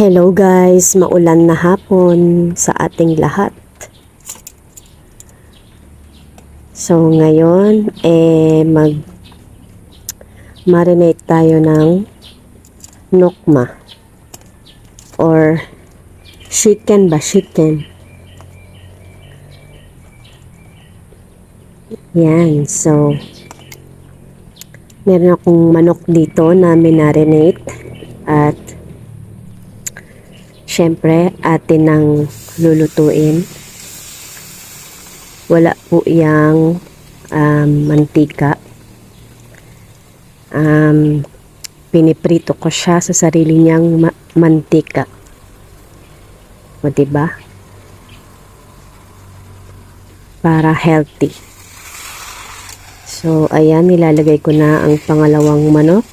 Hello guys, maulan na hapon sa ating lahat. So ngayon marinate tayo ng nokma or chicken. Yan, so meron akong manok dito na minarinate at syempre, atin nang lulutuin. Wala po yang mantika. Piniprito ko siya sa sarili niyang mantika. O, diba? Para healthy. So, ayan, nilalagay ko na ang pangalawang manok.